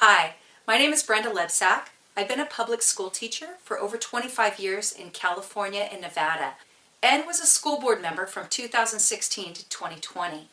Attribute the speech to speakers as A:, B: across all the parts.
A: Hi, my name is Brenda Lebsak. I've been a public school teacher for over 25 years in California and Nevada, and was a school board member from 2016 to 2020.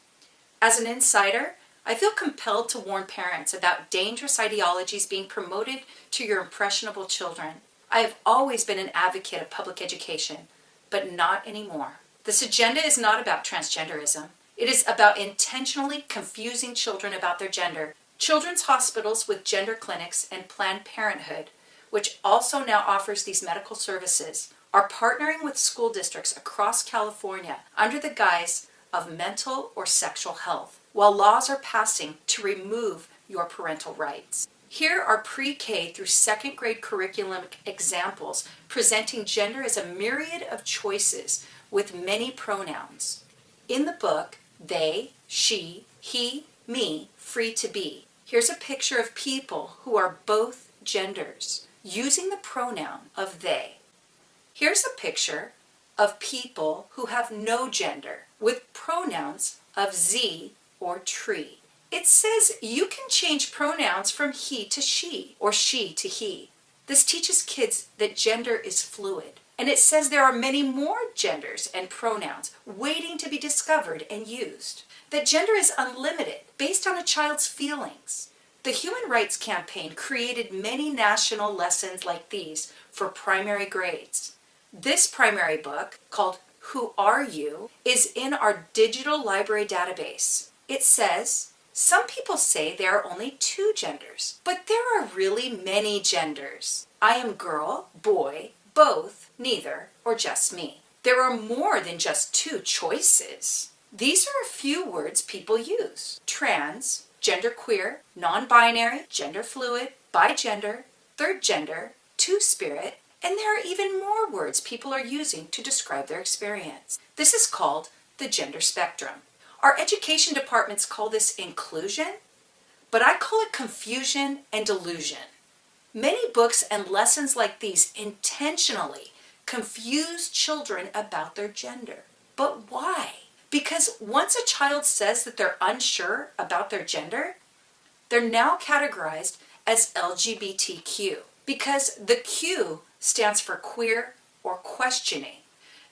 A: As an insider, I feel compelled to warn parents about dangerous ideologies being promoted to your impressionable children. I have always been an advocate of public education, but not anymore. This agenda is not about transgenderism. It is about intentionally confusing children about their gender. Children's hospitals with gender clinics and Planned Parenthood, which also now offers these medical services, are partnering with school districts across California under the guise of mental or sexual health, while laws are passing to remove your parental rights. Here are pre-K through second grade curriculum examples presenting gender as a myriad of choices with many pronouns. In the book, they, she, he, me, free to be. Here's a picture of people who are both genders, using the pronoun of they. Here's a picture of people who have no gender, with pronouns of z or tree. It says you can change pronouns from he to she, or she to he. This teaches kids that gender is fluid, and it says there are many more genders and pronouns waiting to be discovered and used. That gender is unlimited, based on a child's feelings. The Human Rights Campaign created many national lessons like these for primary grades. This primary book, called Who Are You?, is in our digital library database. It says, some people say there are only two genders, but there are really many genders. I am girl, boy, both, neither, or just me. There are more than just two choices. These are a few words people use: trans, genderqueer, non-binary, gender fluid, bigender, third gender, two-spirit, and there are even more words people are using to describe their experience. This is called the gender spectrum. Our education departments call this inclusion, but I call it confusion and delusion. Many books and lessons like these intentionally confuse children about their gender. But why? Because once a child says that they're unsure about their gender, they're now categorized as LGBTQ, because the Q stands for queer or questioning.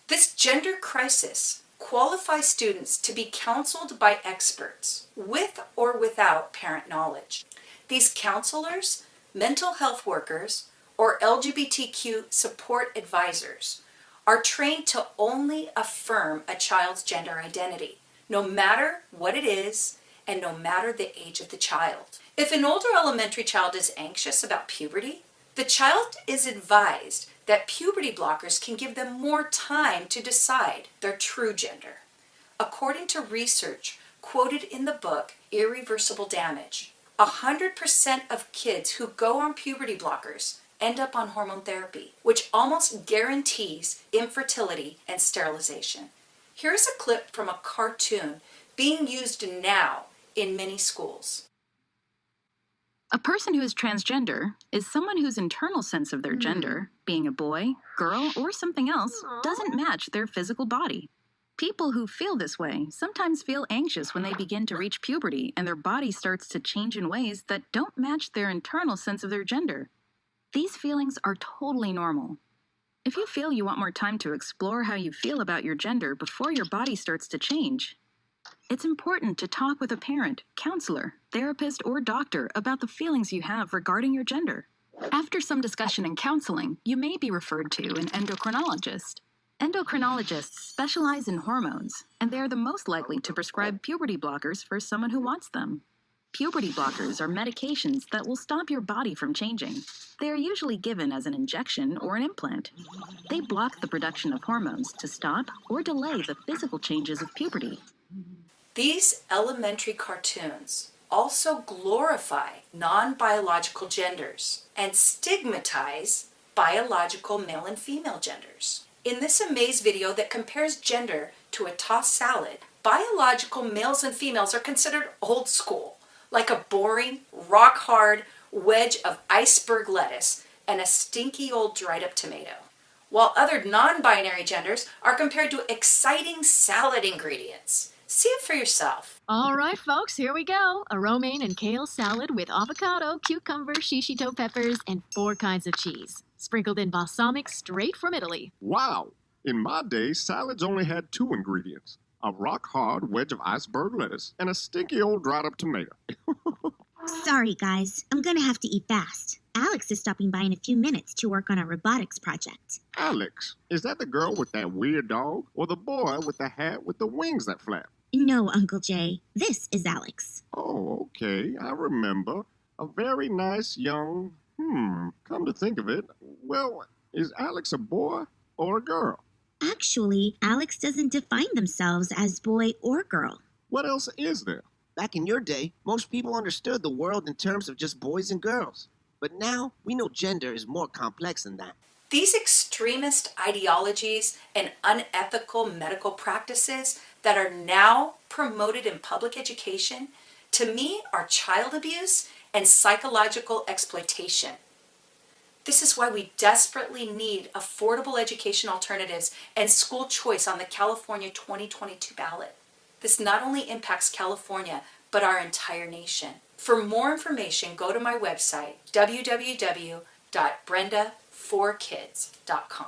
A: This gender crisis qualifies students to be counseled by experts, with or without parent knowledge. These counselors, mental health workers, or LGBTQ support advisors are trained to only affirm a child's gender identity, no matter what it is and no matter the age of the child. If an older elementary child is anxious about puberty, the child is advised that puberty blockers can give them more time to decide their true gender. According to research quoted in the book Irreversible Damage, 100% of kids who go on puberty blockers end up on hormone therapy, which almost guarantees infertility and sterilization. Here's a clip from a cartoon being used now in many schools.
B: A person who is transgender is someone whose internal sense of their gender, being a boy, girl, or something else, doesn't match their physical body. People who feel this way sometimes feel anxious when they begin to reach puberty and their body starts to change in ways that don't match their internal sense of their gender. These feelings are totally normal. If you feel you want more time to explore how you feel about your gender before your body starts to change, it's important to talk with a parent, counselor, therapist, or doctor about the feelings you have regarding your gender. After some discussion and counseling, you may be referred to an endocrinologist. Endocrinologists specialize in hormones, and they are the most likely to prescribe puberty blockers for someone who wants them. Puberty blockers are medications that will stop your body from changing. They are usually given as an injection or an implant. They block the production of hormones to stop or delay the physical changes of puberty.
A: These elementary cartoons also glorify non-biological genders and stigmatize biological male and female genders. In this Amaze video that compares gender to a tossed salad, biological males and females are considered old school, like a boring, rock-hard wedge of iceberg lettuce and a stinky old dried-up tomato, while other non-binary genders are compared to exciting salad ingredients. See it for yourself.
C: All right, folks, here we go. A romaine and kale salad with avocado, cucumber, shishito peppers, and 4 kinds of cheese. Sprinkled in balsamic straight from Italy.
D: Wow! In my day, salads only had 2 ingredients. A rock-hard wedge of iceberg lettuce and a stinky old dried-up tomato.
E: Sorry, guys. I'm gonna have to eat fast. Alex is stopping by in a few minutes to work on a robotics project.
D: Alex, is that the girl with that weird dog? Or the boy with the hat with the wings that flap?
E: No, Uncle Jay. This is Alex.
D: Oh, okay. I remember. A very nice young... come to think of it, well, is Alex a boy or a girl?
E: Actually, Alex doesn't define themselves as boy or girl.
D: What else is there?
F: Back in your day, most people understood the world in terms of just boys and girls. But now, we know gender is more complex than that.
A: These extremist ideologies and unethical medical practices that are now promoted in public education, to me, are child abuse and psychological exploitation. This is why we desperately need affordable education alternatives and school choice on the California 2022 ballot. This not only impacts California, but our entire nation. For more information, go to my website, www.brendaforkids.com.